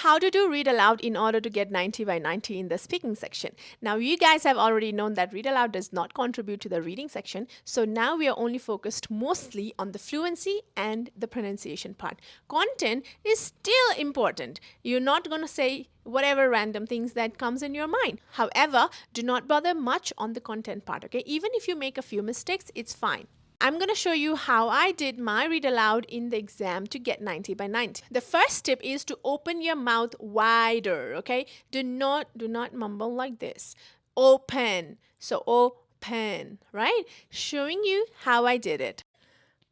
how to do read aloud in order to get 90 by 90 in the speaking section. Now you guys have already known that read aloud does not contribute to the reading section. So now we are only focused mostly on the fluency and the pronunciation part. Content is still important. You're not going to say whatever random things that comes in your mind. However, do not bother much on the content part, okay? Even if you make a few mistakes, it's fine. I'm going to show you how I did my read aloud in the exam to get 90 by 90. The first tip is to open your mouth wider, okay? Do not mumble like this. Open. So open, right? Showing you how I did it.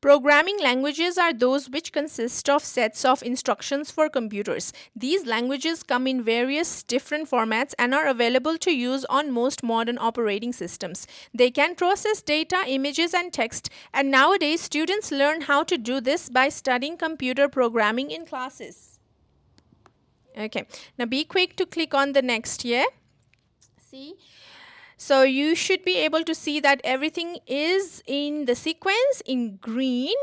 Programming languages are those which consist of sets of instructions for computers. These languages come in various different formats and are available to use on most modern operating systems. They can process data, images, and text, and nowadays students learn how to do this by studying computer programming in classes. Okay, now be quick to click on the next here. See? So you should be able to see that everything is in the sequence in green.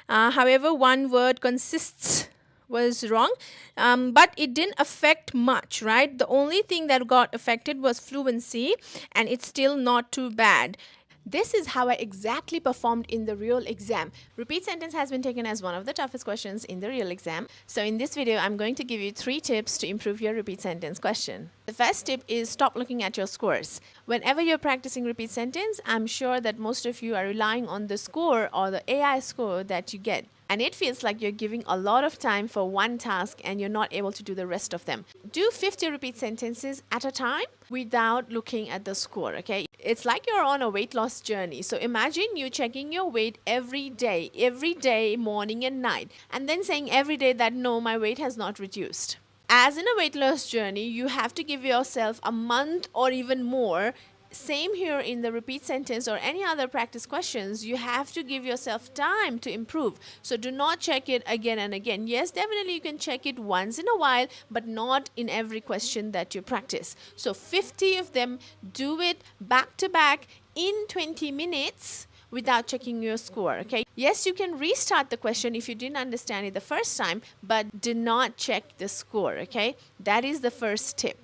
However, one word consists was wrong, but it didn't affect much, right? The only thing that got affected was fluency, and it's still not too bad. This is how I exactly performed in the real exam. Repeat sentence has been taken as one of the toughest questions in the real exam. So in this video, I'm going to give you 3 tips to improve your repeat sentence question. The first tip is stop looking at your scores. Whenever you're practicing repeat sentence, I'm sure that most of you are relying on the score or the AI score that you get. And it feels like you're giving a lot of time for one task and you're not able to do the rest of them. Do 50 repeat sentences at a time without looking at the score, okay? It's like you're on a weight loss journey. So imagine you checking your weight every day, morning and night, and then saying every day that no, my weight has not reduced. As in a weight loss journey, you have to give yourself a month or even more. Same here in the repeat sentence or any other practice questions, you have to give yourself time to improve. So do not check it again and again. Yes, definitely you can check it once in a while, but not in every question that you practice. So 50 of them, do it back to back in 20 minutes without checking your score, okay? Yes, you can restart the question if you didn't understand it the first time, but do not check the score, okay? That is the first tip.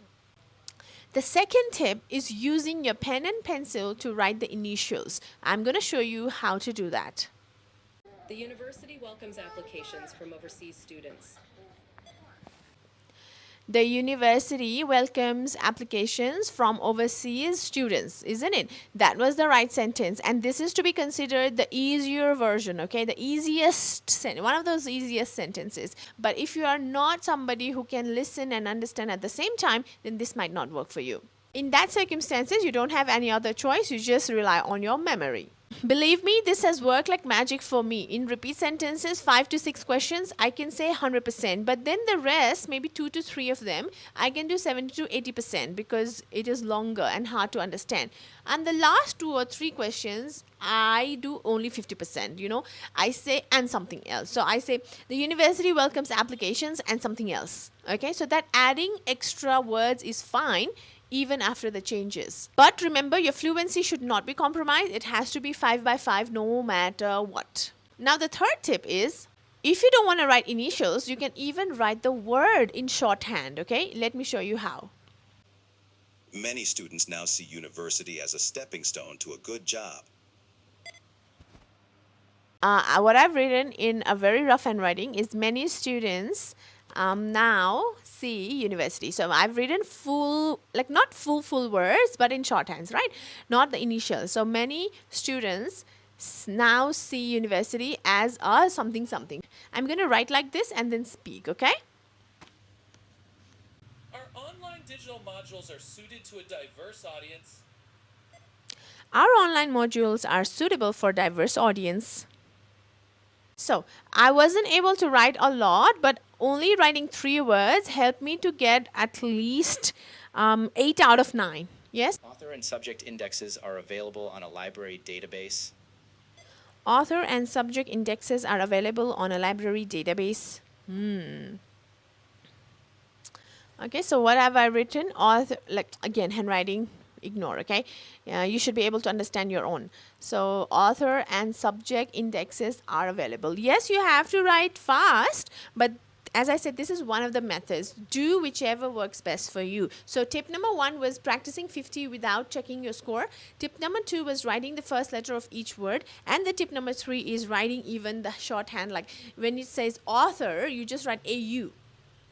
The second tip is using your pen and pencil to write the initials. I'm going to show you how to do that. The university welcomes applications from overseas students. The university welcomes applications from overseas students, isn't it? That was the right sentence, and this is to be considered the easier version, okay? The easiest, one of those easiest sentences. But if you are not somebody who can listen and understand at the same time, then this might not work for you. In that circumstances, you don't have any other choice. You just rely on your memory. Believe me, this has worked like magic for me. In repeat sentences, 5 to 6 questions, I can say 100%. But then the rest, maybe 2 to 3 of them, I can do 70 to 80% because it is longer and hard to understand. And the last 2 or 3 questions, I do only 50%, you know. I say and something else. So I say the university welcomes applications and something else. Okay, so that adding extra words is fine even after the changes. But remember, your fluency should not be compromised. It has to be 5 by 5 no matter what. Now the third tip is, if you don't want to write initials, you can even write the word in shorthand, okay? Let me show you how. Many students now see university as a stepping stone to a good job. What I've written in a very rough handwriting is many students now see university. So I've written full, like not full words, but in shorthands, right? Not the initials. So many students now see university as a something. I'm going to write like this and then speak, okay? Our online digital modules are suited to a diverse audience. Our online modules are suitable for diverse audience. So I wasn't able to write a lot, but only writing 3 words helped me to get at least 8 out of 9. Yes? Author and subject indexes are available on a library database. Author and subject indexes are available on a library database. Okay, so what have I written? Author, like again, handwriting, ignore, okay? You should be able to understand your own. So author and subject indexes are available. Yes, you have to write fast, but As I said, this is one of the methods. Do whichever works best for you. So tip number 1 was practicing 50 without checking your score. Tip number 2 was writing the first letter of each word. And the tip number 3 is writing even the shorthand. Like when it says author, you just write AU.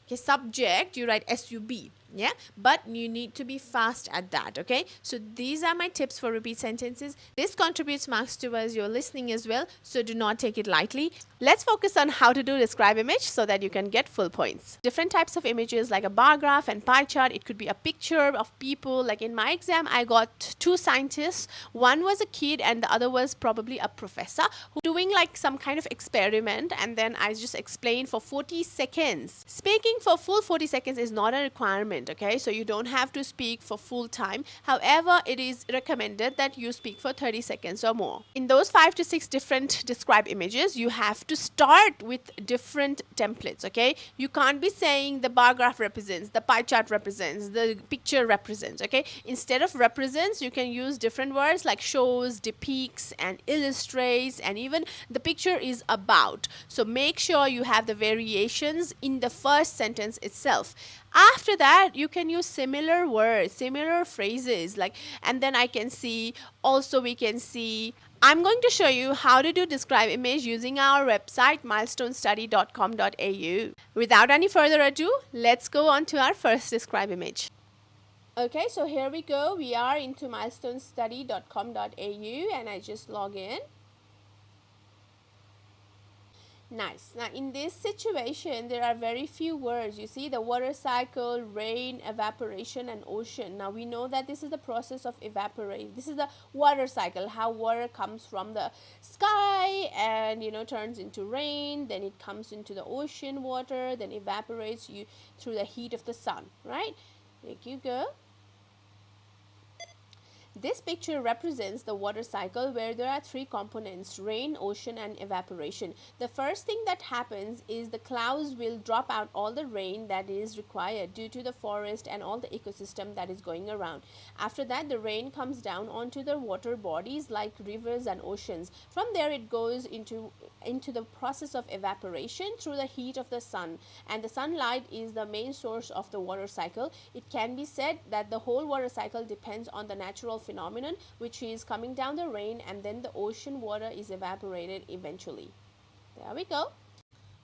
Okay, subject, you write SUB. Yeah, but you need to be fast at that. Okay, so these are my tips for repeat sentences. This contributes marks towards your listening as well, so do not take it lightly. Let's focus on how to do describe image so that you can get full points. Different types of images like a bar graph and pie chart. It could be a picture of people. Like in my exam, I got 2 scientists. One was a kid and the other was probably a professor who doing like some kind of experiment, and then I just explained for 40 seconds. Speaking for full 40 seconds is not a requirement, okay? So you don't have to speak for full time. However, it is recommended that you speak for 30 seconds or more. In those 5 to 6 different describe images, you have to start with different templates, okay? You can't be saying the bar graph represents, the pie chart represents, the picture represents, okay? Instead of represents, you can use different words like shows, depicts, and illustrates, and even the picture is about. So make sure you have the variations in the first sentence itself. After that, you can use similar words, similar phrases, like, and then I can see, also we can see, I'm going to show you how to do describe image using our website milestonestudy.com.au. Without any further ado, let's go on to our first describe image. Okay, so here we go. We are into milestonestudy.com.au and I just log in. Nice. Now in this situation, there are very few words. You see the water cycle, rain, evaporation, and ocean. Now we know that this is the process of evaporation. This is the water cycle, how water comes from the sky and turns into rain, then it comes into the ocean water, then evaporates you through the heat of the sun, right? There you go. This picture represents the water cycle where there are 3 components: rain, ocean, and evaporation. The first thing that happens is the clouds will drop out all the rain that is required due to the forest and all the ecosystem that is going around. After that, the rain comes down onto the water bodies like rivers and oceans. From there, it goes into the process of evaporation through the heat of the sun, and the sunlight is the main source of the water cycle. It can be said that the whole water cycle depends on the natural phenomenon, which is coming down the rain, and then the ocean water is evaporated eventually. There we go.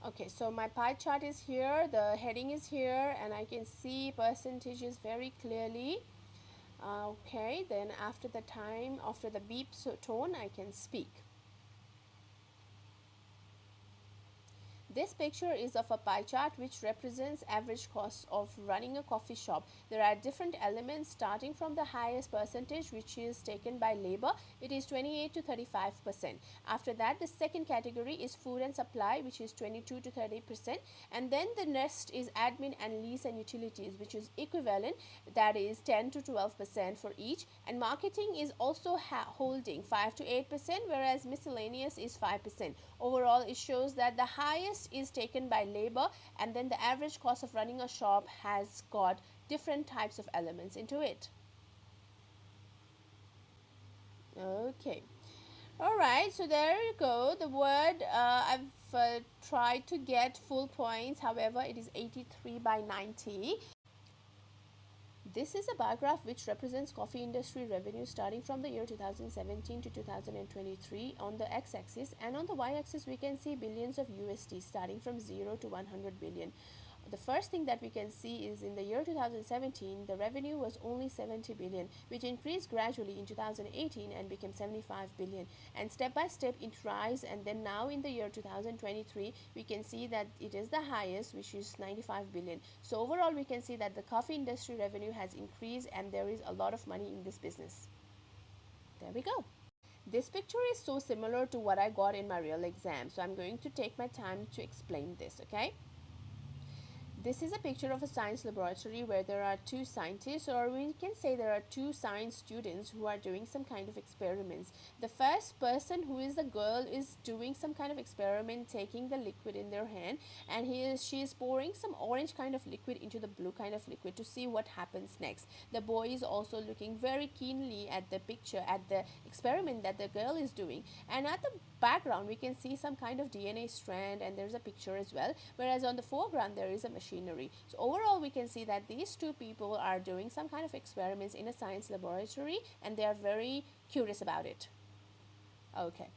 Okay, so my pie chart is here, the heading is here, and I can see percentages very clearly. Okay, then after the beep tone, I can speak. This picture is of a pie chart which represents average cost of running a coffee shop. There are different elements starting from the highest percentage, which is taken by labor. It is 28 to 35%. After that, the second category is food and supply, which is 22 to 30%. And then the next is admin and lease and utilities, which is equivalent, that is 10 to 12% for each. And marketing is also holding 5 to 8%, whereas miscellaneous is 5%. Overall, it shows that the highest is taken by labor, and then the average cost of running a shop has got different types of elements into it. Okay, all right, so there you go. The word I've tried to get full points, however it is 83 by 90. This is a bar graph which represents coffee industry revenue starting from the year 2017 to 2023 on the x-axis, and on the y-axis we can see billions of USD starting from 0 to 100 billion. The first thing that we can see is in the year 2017, the revenue was only 70 billion, which increased gradually in 2018 and became 75 billion. And step by step it rise, and then now in the year 2023, we can see that it is the highest, which is 95 billion. So overall, we can see that the coffee industry revenue has increased and there is a lot of money in this business. There we go. This picture is so similar to what I got in my real exam, so I'm going to take my time to explain this, okay? This is a picture of a science laboratory where there are 2 scientists, or we can say there are 2 science students who are doing some kind of experiments. The first person, who is the girl, is doing some kind of experiment, taking the liquid in their hand, and she is pouring some orange kind of liquid into the blue kind of liquid to see what happens next. The boy is also looking very keenly at the picture, at the experiment that the girl is doing, and at the background we can see some kind of DNA strand, and there's a picture as well, whereas on the foreground there is a machinery. So overall we can see that these two people are doing some kind of experiments in a science laboratory, and they are very curious about it. Okay.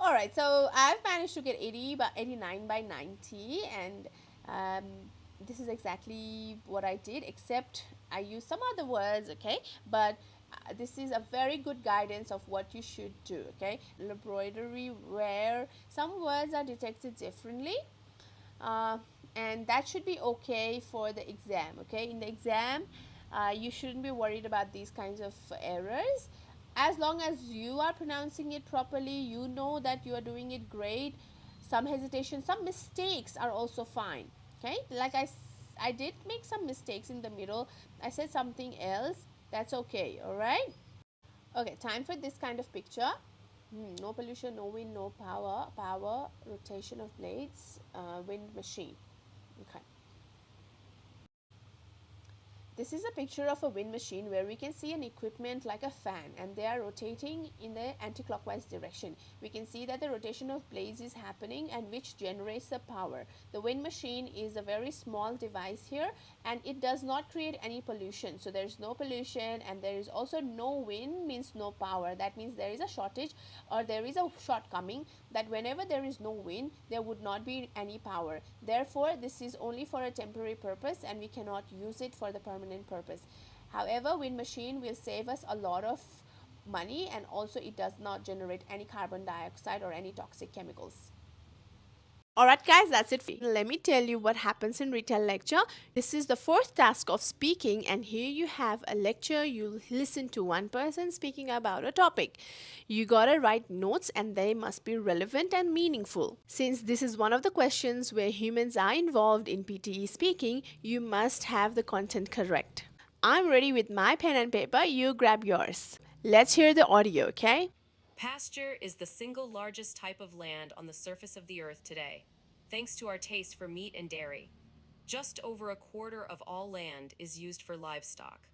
All right, so I've managed to get 89 by 90, and this is exactly what I did, except I used some other words, okay? But this is a very good guidance of what you should do, okay? Laboratory where some words are detected differently, and that should be okay for the exam, okay? In the exam, you shouldn't be worried about these kinds of errors. As long as you are pronouncing it properly, you know that you are doing it great. Some hesitation, some mistakes are also fine, okay? Like I did make some mistakes in the middle. I said something else. That's okay, all right? Okay, time for this kind of picture. No pollution, no wind, no power, rotation of blades, wind machine. Okay. This is a picture of a wind machine where we can see an equipment like a fan, and they are rotating in the anti-clockwise direction. We can see that the rotation of blades is happening, and which generates the power. The wind machine is a very small device here, and it does not create any pollution. So there is no pollution, and there is also no wind, means no power. That means there is a shortage, or there is a shortcoming, that whenever there is no wind, there would not be any power. Therefore, this is only for a temporary purpose, and we cannot use it for the permanent purpose. However, wind machine will save us a lot of money, and also it does not generate any carbon dioxide or any toxic chemicals. Alright guys, that's it for you. Let me tell you what happens in retail lecture. This is the fourth task of speaking, and here you have a lecture. You listen to one person speaking about a topic. You gotta write notes, and they must be relevant and meaningful. Since this is one of the questions where humans are involved in PTE speaking, you must have the content correct. I'm ready with my pen and paper. You grab yours. Let's hear the audio, okay? Pasture is the single largest type of land on the surface of the earth today, thanks to our taste for meat and dairy. Just over a quarter of all land is used for livestock.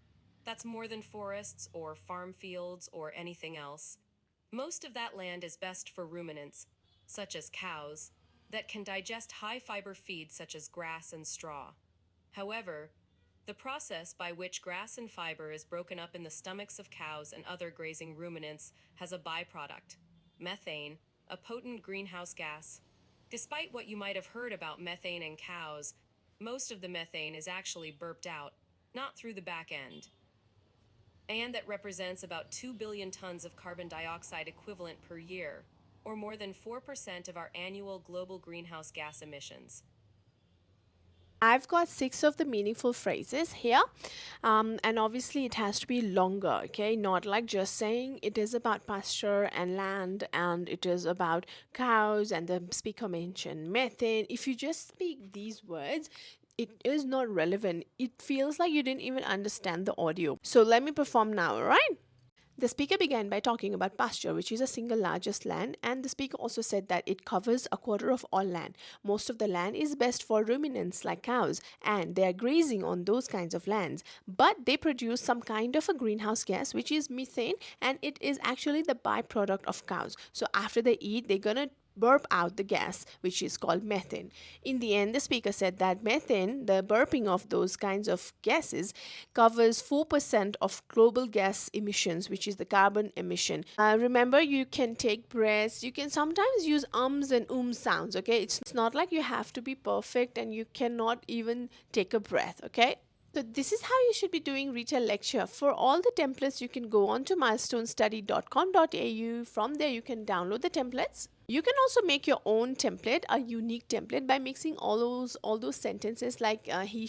That's more than forests or farm fields or anything else. Most of that land is best for ruminants, such as cows, that can digest high-fiber feeds such as grass and straw. However, the process by which grass and fiber is broken up in the stomachs of cows and other grazing ruminants has a byproduct, methane, a potent greenhouse gas. Despite what you might have heard about methane in cows, most of the methane is actually burped out, not through the back end. And that represents about 2 billion tons of carbon dioxide equivalent per year, or more than 4% of our annual global greenhouse gas emissions. I've got 6 of the meaningful phrases here, and obviously it has to be longer, okay? Not like just saying it is about pasture and land, and it is about cows, and the speaker mentioned methane. If you just speak these words, it is not relevant. It feels like you didn't even understand the audio. So let me perform now, alright? The speaker began by talking about pasture, which is the single largest land, and the speaker also said that it covers a quarter of all land. Most of the land is best for ruminants like cows, and they are grazing on those kinds of lands. But they produce some kind of a greenhouse gas, which is methane, and it is actually the byproduct of cows. So after they eat, they're gonna burp out the gas, which is called methane. In the end, the speaker said that methane, the burping of those kinds of gases, covers 4% of global gas emissions, which is the carbon emission. Remember, you can take breaths. You can sometimes use ums and sounds, okay? It's not like you have to be perfect and you cannot even take a breath, okay? So this is how you should be doing retail lecture. For all the templates, you can go on to milestonestudy.com.au. From there, you can download the templates. You can also make your own template, a unique template, by mixing all those sentences like he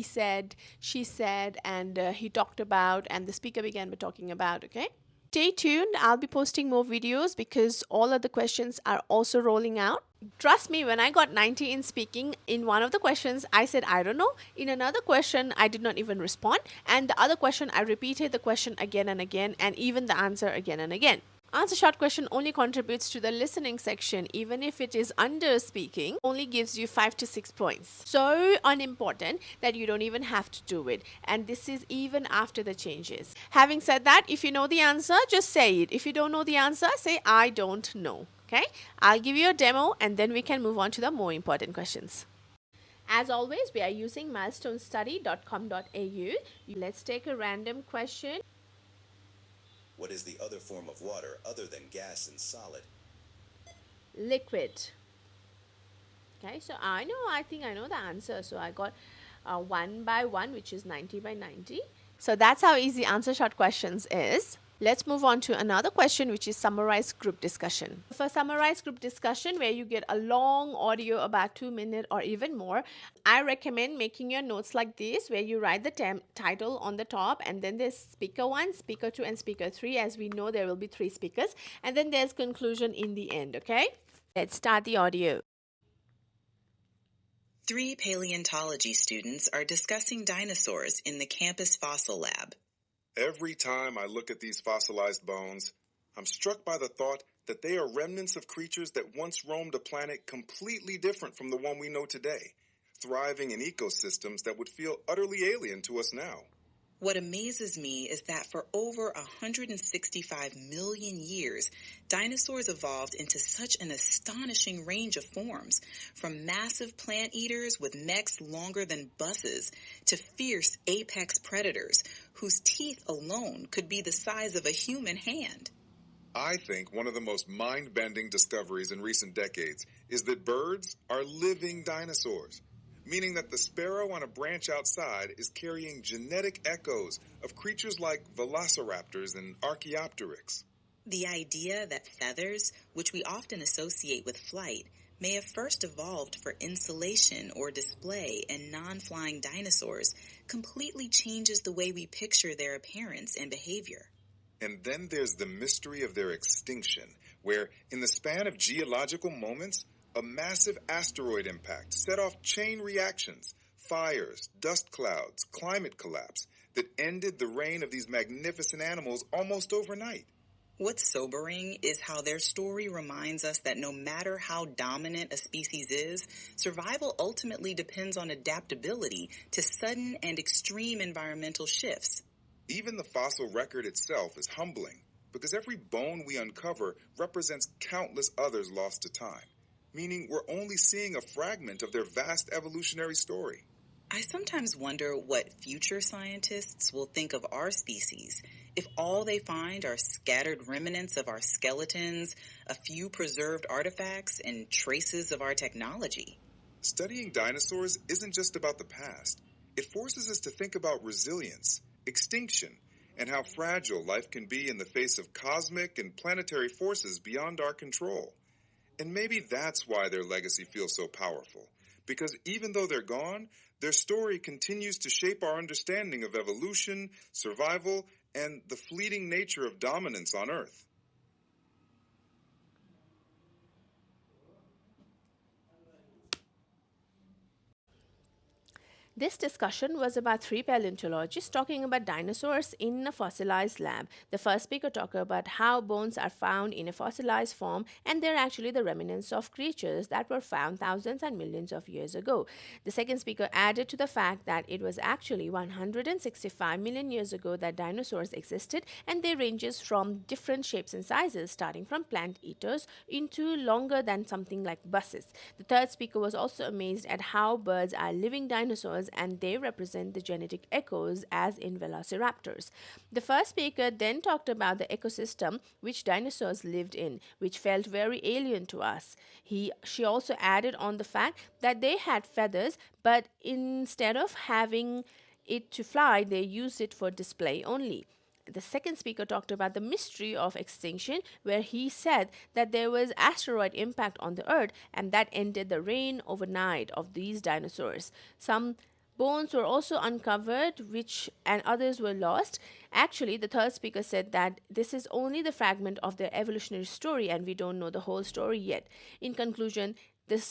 said, she said, and he talked about, and the speaker began by talking about, okay? Stay tuned. I'll be posting more videos because all of the questions are also rolling out. Trust me, when I got 90 in speaking, in one of the questions, I said, I don't know. In another question, I did not even respond. And the other question, I repeated the question again and again, and even the answer again and again. Answer short question only contributes to the listening section, even if it is under speaking, only gives you 5 to 6 points. So unimportant that you don't even have to do it. And this is even after the changes. Having said that, if you know the answer, just say it. If you don't know the answer, say I don't know. Okay? I'll give you a demo and then we can move on to the more important questions. As always, we are using milestonestudy.com.au. Let's take a random question. What is the other form of water other than gas and solid? Liquid. Okay, so I think I know the answer. So I got 1 by 1, which is 90 by 90. So that's how easy answer short questions is. Let's move on to another question, which is summarized group discussion. For summarized group discussion, where you get a long audio about 2 minutes or even more, I recommend making your notes like this, where you write the title on the top, and then there's speaker 1, speaker 2, and speaker 3. As we know, there will be 3 speakers, and then there's conclusion in the end, okay? Let's start the audio. 3 paleontology students are discussing dinosaurs in the campus fossil lab. Every time I look at these fossilized bones, I'm struck by the thought that they are remnants of creatures that once roamed a planet completely different from the one we know today, thriving in ecosystems that would feel utterly alien to us now. What amazes me is that for over 165 million years, dinosaurs evolved into such an astonishing range of forms, from massive plant eaters with necks longer than buses to fierce apex predators whose teeth alone could be the size of a human hand. I think one of the most mind-bending discoveries in recent decades is that birds are living dinosaurs, meaning that the sparrow on a branch outside is carrying genetic echoes of creatures like velociraptors and Archaeopteryx. The idea that feathers, which we often associate with flight, may have first evolved for insulation or display in non-flying dinosaurs completely changes the way we picture their appearance and behavior. And then there's the mystery of their extinction, where in the span of geological moments, a massive asteroid impact set off chain reactions, fires, dust clouds, climate collapse that ended the reign of these magnificent animals almost overnight. What's sobering is how their story reminds us that no matter how dominant a species is, survival ultimately depends on adaptability to sudden and extreme environmental shifts. Even the fossil record itself is humbling, because every bone we uncover represents countless others lost to time, meaning we're only seeing a fragment of their vast evolutionary story. I sometimes wonder what future scientists will think of our species if all they find are scattered remnants of our skeletons, a few preserved artifacts, and traces of our technology. Studying dinosaurs isn't just about the past. It forces us to think about resilience, extinction, and how fragile life can be in the face of cosmic and planetary forces beyond our control. And maybe that's why their legacy feels so powerful, because even though they're gone, their story continues to shape our understanding of evolution, survival, and the fleeting nature of dominance on Earth. This discussion was about 3 paleontologists talking about dinosaurs in a fossilized lab. The first speaker talked about how bones are found in a fossilized form, and they're actually the remnants of creatures that were found thousands and millions of years ago. The second speaker added to the fact that it was actually 165 million years ago that dinosaurs existed, and they ranges from different shapes and sizes, starting from plant eaters into longer than something like buses. The third speaker was also amazed at how birds are living dinosaurs and they represent the genetic echoes as in velociraptors. The first speaker then talked about the ecosystem which dinosaurs lived in, which felt very alien to us. She also added on the fact that they had feathers, but instead of having it to fly, they used it for display only. The second speaker talked about the mystery of extinction, where he said that there was asteroid impact on the earth and that ended the reign overnight of these dinosaurs. Some bones were also uncovered, which and others were lost. Actually, the third speaker said that this is only the fragment of their evolutionary story and we don't know the whole story yet. In conclusion,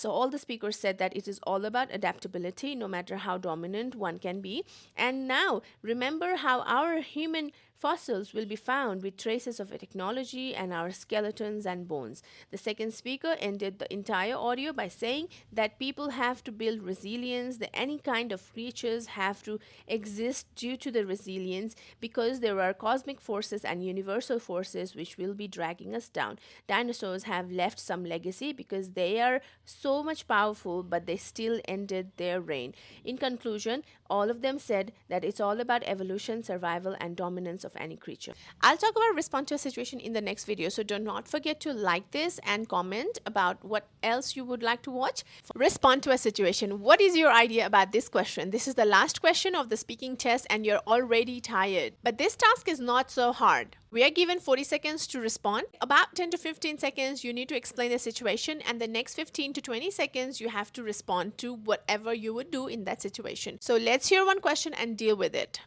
all the speakers said that it is all about adaptability, no matter how dominant one can be. And now, remember how our human Fossils will be found with traces of technology and our skeletons and bones. The second speaker ended the entire audio by saying that people have to build resilience, that any kind of creatures have to exist due to the resilience because there are cosmic forces and universal forces which will be dragging us down. Dinosaurs have left some legacy because they are so much powerful, but they still ended their reign. In conclusion, all of them said that it's all about evolution, survival, and dominance of any creature. I'll talk about respond to a situation in the next video, so do not forget to like this and comment about what else you would like to watch. Respond to a situation. What is your idea about this question? This is the last question of the speaking test and you're already tired. But this task is not so hard. We are given 40 seconds to respond. About 10 to 15 seconds you need to explain the situation, and the next 15 to 20 seconds you have to respond to whatever you would do in that situation. So let's hear one question and deal with it.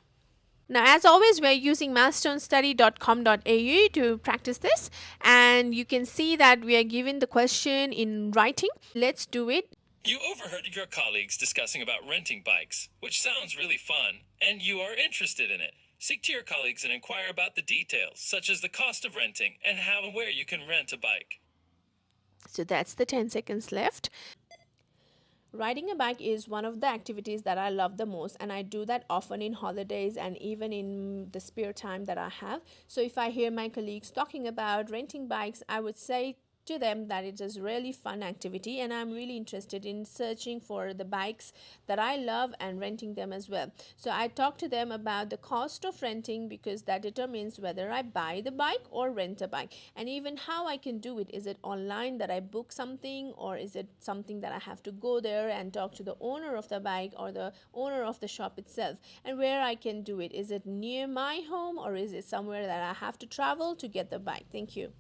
Now, as always, we're using milestonestudy.com.au to practice this, and you can see that we are given the question in writing. Let's do it. You overheard your colleagues discussing about renting bikes, which sounds really fun, and you are interested in it. Speak to your colleagues and inquire about the details, such as the cost of renting and how and where you can rent a bike. So that's the 10 seconds left. Riding a bike is one of the activities that I love the most, and I do that often in holidays and even in the spare time that I have. So if I hear my colleagues talking about renting bikes, I would say to them that it is really fun activity, and I'm really interested in searching for the bikes that I love and renting them as well. So I talk to them about the cost of renting because that determines whether I buy the bike or rent a bike, and even how I can do it. Is it online that I book something, or is it something that I have to go there and talk to the owner of the bike or the owner of the shop itself, and where I can do it. Is it near my home, or is it somewhere that I have to travel to get the bike? Thank you.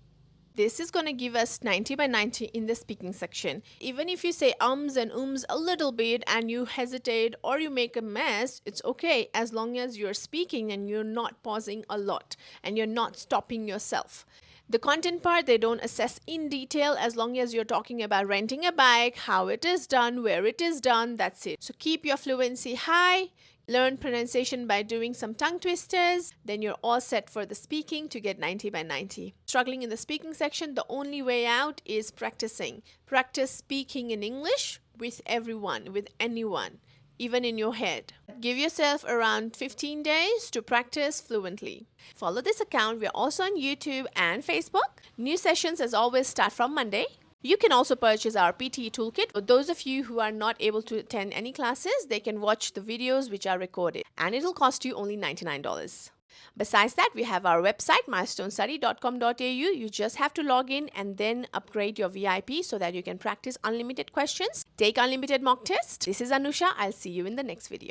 This is going to give us 90 by 90 in the speaking section. Even if you say ums and ums a little bit and you hesitate or you make a mess, it's okay as long as you're speaking and you're not pausing a lot and you're not stopping yourself. The content part, they don't assess in detail as long as you're talking about renting a bike, how it is done, where it is done, that's it. So keep your fluency high. Learn pronunciation by doing some tongue twisters, then you're all set for the speaking to get 90 by 90. Struggling in the speaking section, the only way out is practicing. Practice speaking in English with everyone, with anyone, even in your head. Give yourself around 15 days to practice fluently. Follow this account. We're also on YouTube and Facebook. New sessions as always start from Monday. You can also purchase our PTE toolkit. For those of you who are not able to attend any classes, they can watch the videos which are recorded, and it'll cost you only $99. Besides that, we have our website milestonestudy.com.au. You just have to log in and then upgrade your VIP so that you can practice unlimited questions, take unlimited mock tests. This is Anusha. I'll see you in the next video.